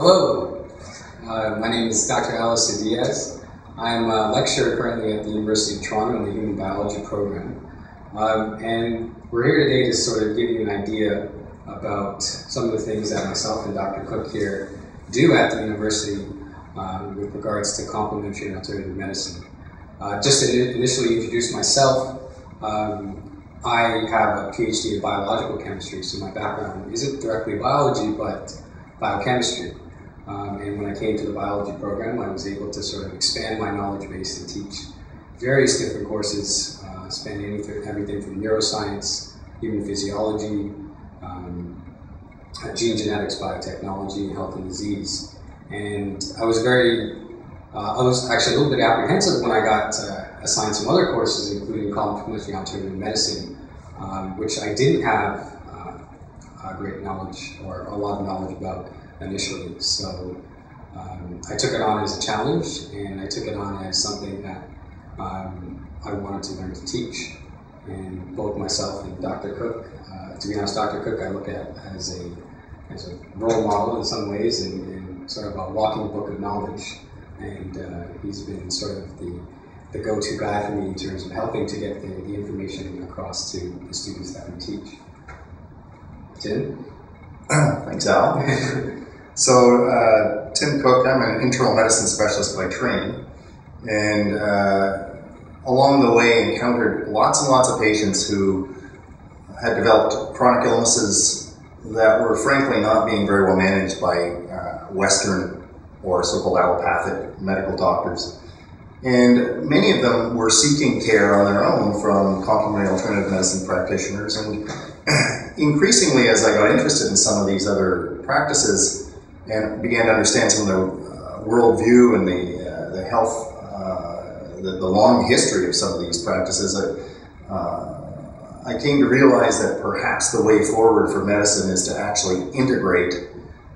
Hello, my name is Dr. Alistair Dias. I'm a lecturer currently at the University of Toronto in the Human Biology program. And we're here today to sort of give you an idea about some of the things that myself and Dr. Cook here do at the university with regards to complementary and alternative medicine. Just to initially introduce myself, I have a PhD in biological chemistry, so my background isn't directly biology, but biochemistry. And when I came to the biology program, I was able to sort of expand my knowledge base and teach various different courses, spanning everything from neuroscience, human physiology, gene genetics, biotechnology, health and disease. And I was actually a little bit apprehensive when I got assigned some other courses, including complementary alternative medicine, which I didn't have great knowledge or a lot of knowledge about initially. So I took it on as a challenge, and I took it on as something that I wanted to learn to teach. And both myself and Dr. Cook, to be honest, Dr. Cook I look at as a role model in some ways, and sort of a walking book of knowledge. And he's been sort of the go-to guy for me in terms of helping to get the information across to the students that we teach. Tim? Thanks, Al. So, Tim Cook, I'm an internal medicine specialist by training, and along the way encountered lots and lots of patients who had developed chronic illnesses that were frankly not being very well managed by Western or so-called allopathic medical doctors. And many of them were seeking care on their own from complementary alternative medicine practitioners. And increasingly, as I got interested in some of these other practices and began to understand some of the worldview and the health, the long history of some of these practices, I came to realize that perhaps the way forward for medicine is to actually integrate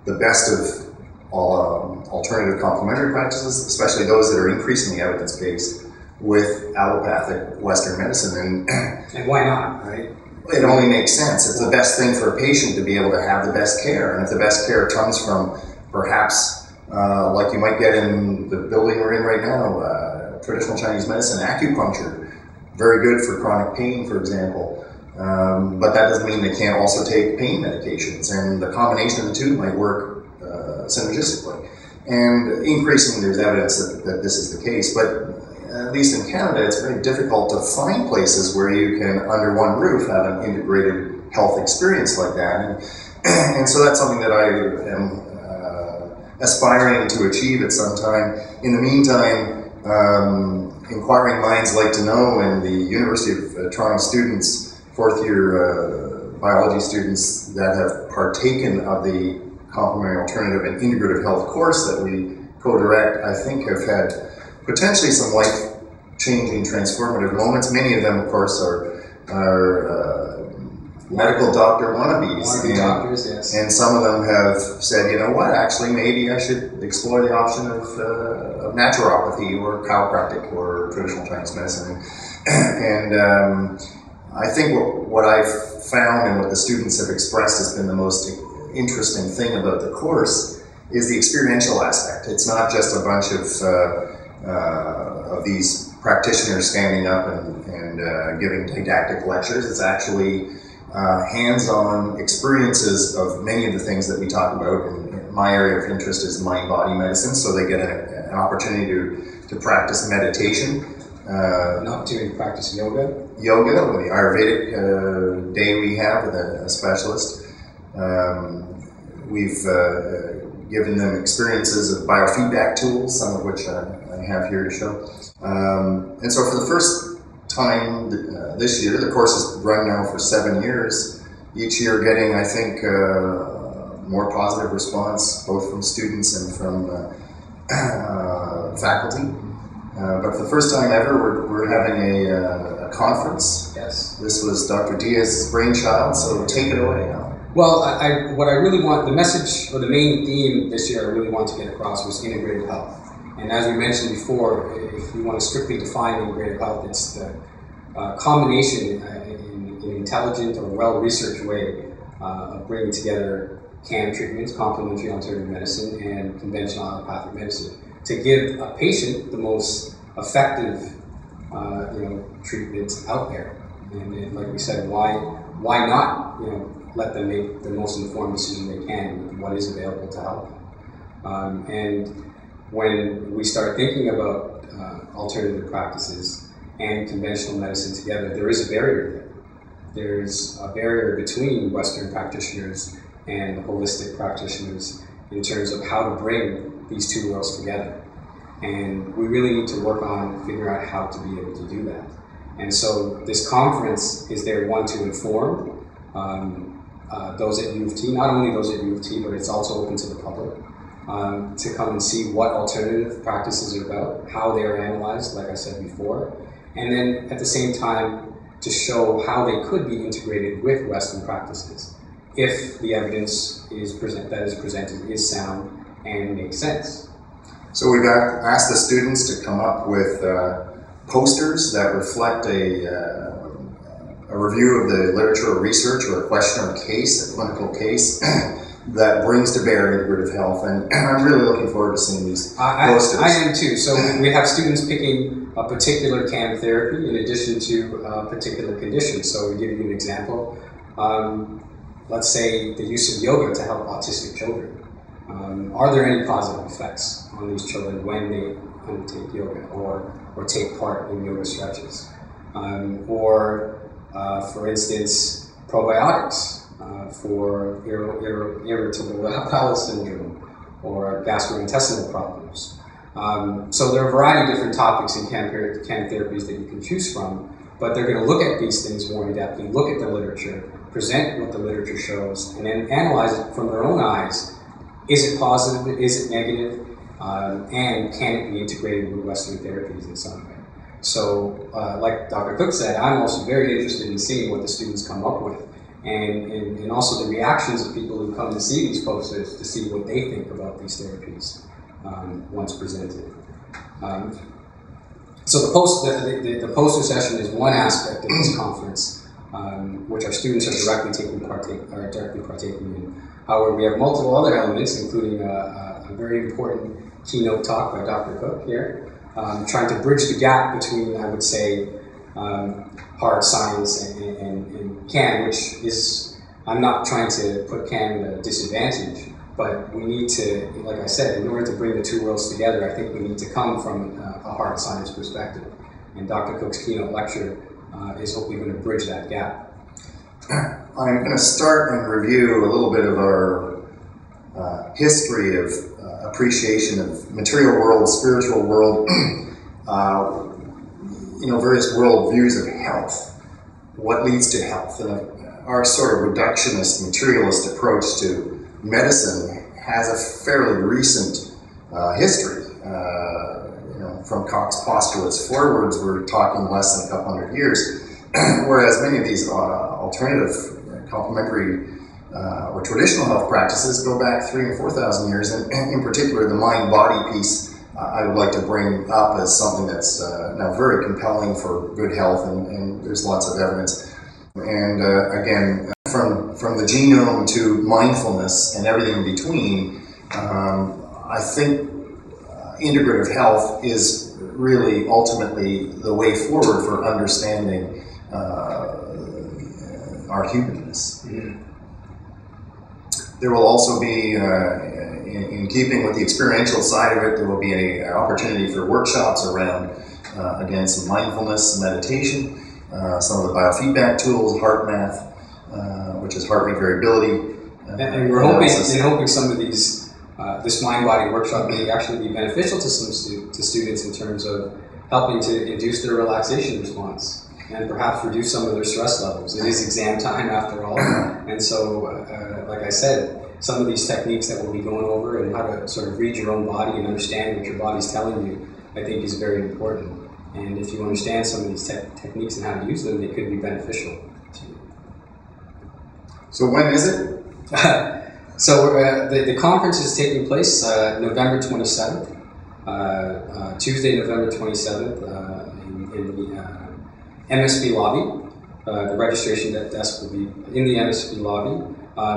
the best of alternative complementary practices, especially those that are increasingly evidence-based, with allopathic Western medicine. And why not, right? It only makes sense. It's the best thing for a patient to be able to have the best care. And if the best care comes from perhaps, like you might get in the building we're in right now, traditional Chinese medicine, acupuncture, very good for chronic pain, for example. But that doesn't mean they can't also take pain medications. And the combination of the two might work synergistically. And increasingly there's evidence that this is the case, but at least in Canada it's very difficult to find places where you can, under one roof, have an integrated health experience like that. And so that's something that I am aspiring to achieve at some time. In the meantime, inquiring minds like to know, and the University of Toronto students, fourth year biology students that have partaken of the complementary alternative and integrative health course that we co-direct, I think have had potentially some life-changing, transformative moments. Many of them, of course, are medical doctor wannabes. Doctors, yes. And some of them have said, you know what, actually maybe I should explore the option of naturopathy or chiropractic or traditional Chinese medicine. And I think what I've found and what the students have expressed has been the most interesting thing about the course is the experiential aspect. It's not just a bunch of these practitioners standing up and giving didactic lectures. It's actually hands-on experiences of many of the things that we talk about. And my area of interest is mind-body medicine, so they get an opportunity to practice meditation. An opportunity to practice yoga. Yoga, the Ayurvedic day we have with a specialist. We've given them experiences of biofeedback tools, some of which I have here to show. And so for the first time this year, the course has run now for 7 years, each year getting, I think, more positive response, both from students and from faculty. But for the first time ever, we're having a conference. Yes. This was Dr. Dias' brainchild, so take it away now. Well, what I really want, the message or the main theme this year I really want to get across was integrated health. And as we mentioned before, if you want to strictly define integrated health, it's the combination in an intelligent or well-researched way of bringing together CAM treatments, Complementary Alternative Medicine, and conventional allopathic medicine, to give a patient the most effective treatment out there. And like we said, why not let them make the most informed decision they can with what is available to help them. And when we start thinking about alternative practices and conventional medicine together, there is a barrier there. There's a barrier between Western practitioners and holistic practitioners in terms of how to bring these two worlds together. And we really need to work on figuring out how to be able to do that. And so this conference is there, one, to inform those at U of T, not only those at U of T, but it's also open to the public, to come and see what alternative practices are about, how they are analyzed, like I said before, and then at the same time to show how they could be integrated with Western practices if the evidence is presented is sound and makes sense. So we've asked the students to come up with posters that reflect a review of the literature or research or a question or a case, a clinical case, that brings to bear integrative health. And I'm really looking forward to seeing these posters. I am too. So we have students picking a particular CAM therapy in addition to a particular condition. So to give you an example, let's say the use of yoga to help autistic children. Are there any positive effects on these children when they undertake yoga or take part in yoga stretches? For instance, probiotics for irritable bowel syndrome or gastrointestinal problems. So there are a variety of different topics in CAM therapies that you can choose from, but they're going to look at these things more in depth and look at the literature, present what the literature shows, and then analyze it from their own eyes. Is it positive? Is it negative? And can it be integrated with Western therapies in some way? So, like Dr. Cook said, I'm also very interested in seeing what the students come up with, and also the reactions of people who come to see these posters to see what they think about these therapies once presented. So the poster session is one aspect of this conference, which our students are directly partaking in. However, we have multiple other elements, including a very important keynote talk by Dr. Cook here, trying to bridge the gap between, I would say, hard science and CAM, which is, I'm not trying to put CAM at a disadvantage, but we need to, like I said, in order to bring the two worlds together, I think we need to come from a hard science perspective. And Dr. Cook's keynote lecture is hopefully going to bridge that gap. I'm going to start and review a little bit of our history of appreciation of material world, spiritual world, various world views of health, what leads to health. And our sort of reductionist, materialist approach to medicine has a fairly recent history. From Cox postulates forwards, we're talking less than a couple hundred years, whereas many of these alternative, complementary, or traditional health practices go back 3,000 and 4,000 years, and in particular the mind-body piece I would like to bring up as something that's now very compelling for good health, and there's lots of evidence. And again, from the genome to mindfulness and everything in between, I think integrative health is really ultimately the way forward for understanding our humanness. Mm-hmm. There will also be, in keeping with the experiential side of it, there will be an opportunity for workshops around, again, some mindfulness, meditation, some of the biofeedback tools, heart math, which is heart rate variability. And we're hoping some of these, this mind-body workshop may actually be beneficial to some students in terms of helping to induce their relaxation response and perhaps reduce some of their stress levels. It is exam time after all, and so, like I said, some of these techniques that we'll be going over and how to sort of read your own body and understand what your body's telling you, I think is very important. And if you understand some of these techniques and how to use them, they could be beneficial to you. So when is it? So the conference is taking place November 27th, Tuesday, November 27th, in the MSP lobby. The registration desk will be in the MSP lobby.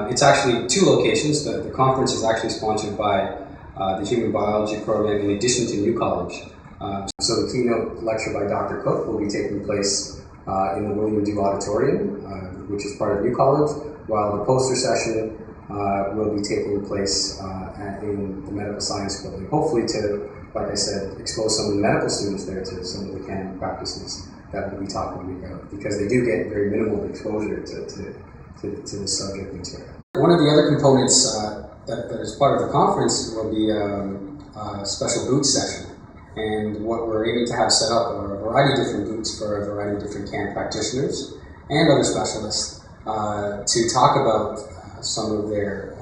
It's actually 2 locations. The conference is actually sponsored by the Human Biology program in addition to New College. So the keynote lecture by Dr. Cook will be taking place in the William Dew Auditorium, which is part of New College, while the poster session will be taking place in the Medical Science Building, hopefully to, like I said, expose some of the medical students there to some of the canon practices that we'll be talking about, because they do get very minimal exposure to the subject material. One of the other components that is part of the conference will be a special booth session. And what we're aiming to have set up are a variety of different booths for a variety of different CAN practitioners and other specialists to talk about some of their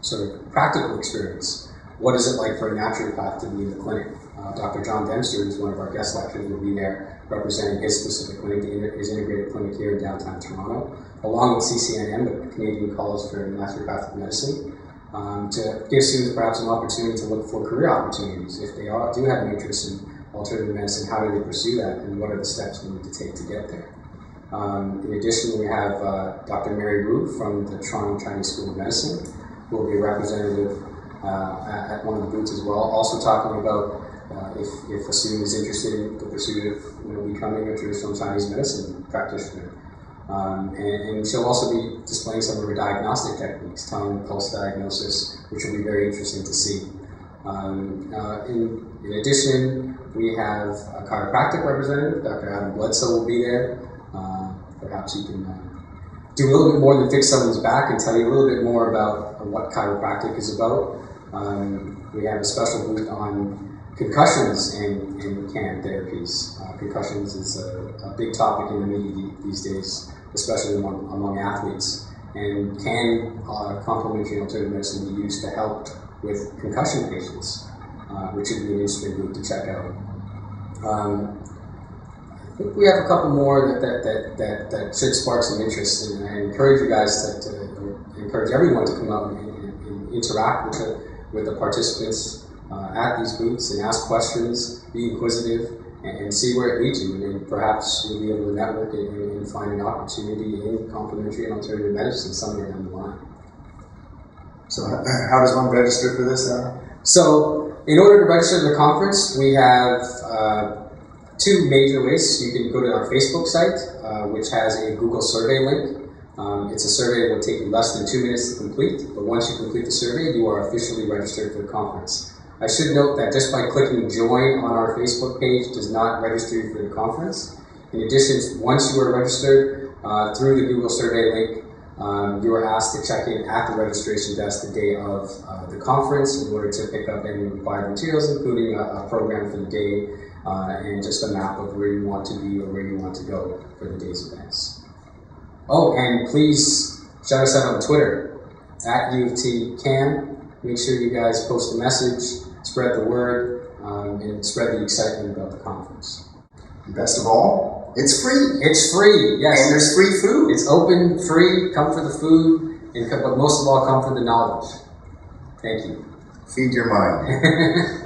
sort of practical experience. What is it like for a naturopath to be in the clinic? Dr. John Dempster, who's one of our guest lecturers, will be there representing his specific clinic, his integrated clinic here in downtown Toronto, along with CCNM, the Canadian College for Naturopathic Medicine, to give students perhaps an opportunity to look for career opportunities. If they do have an interest in alternative medicine, how do they pursue that, and what are the steps they need to take to get there? In addition, we have Dr. Mary Wu from the Toronto Chinese School of Medicine, who will be a representative at one of the booths as well, also talking about if a student is interested in the pursuit of becoming a traditional Chinese medicine practitioner. And she'll also be displaying some of her diagnostic techniques, tongue pulse diagnosis, which will be very interesting to see. In addition, we have a chiropractic representative, Dr. Adam Bledsoe will be there. Perhaps he can do a little bit more than fix someone's back and tell you a little bit more about what chiropractic is about. We have a special booth on concussions and CAN therapies. Concussions is a big topic in the media these days, especially among athletes. And can complementary alternative medicine be used to help with concussion patients, which would be an interesting group to check out. I think we have a couple more that should spark some interest, and I encourage you guys to encourage everyone to come out and interact with the participants at these booths and ask questions, be inquisitive, and see where it leads you, and perhaps you'll be able to network and find an opportunity in complementary and alternative medicine somewhere down the line. So how does one register for this? So in order to register to the conference, we have 2 major ways. You can go to our Facebook site, which has a Google survey link. It's a survey that will take you less than 2 minutes to complete, but once you complete the survey, you are officially registered for the conference. I should note that just by clicking join on our Facebook page does not register you for the conference. In addition, once you are registered through the Google survey link, you are asked to check in at the registration desk the day of the conference in order to pick up any required materials, including a program for the day and just a map of where you want to be or where you want to go for the day's events. Oh, and please shout us out on Twitter, at U of T CAN. Make sure you guys post the message, spread the word, and spread the excitement about the conference. And best of all, it's free. It's free, yes. And there's free food. It's open, free, come for the food, but most of all, come for the knowledge. Thank you. Feed your mind.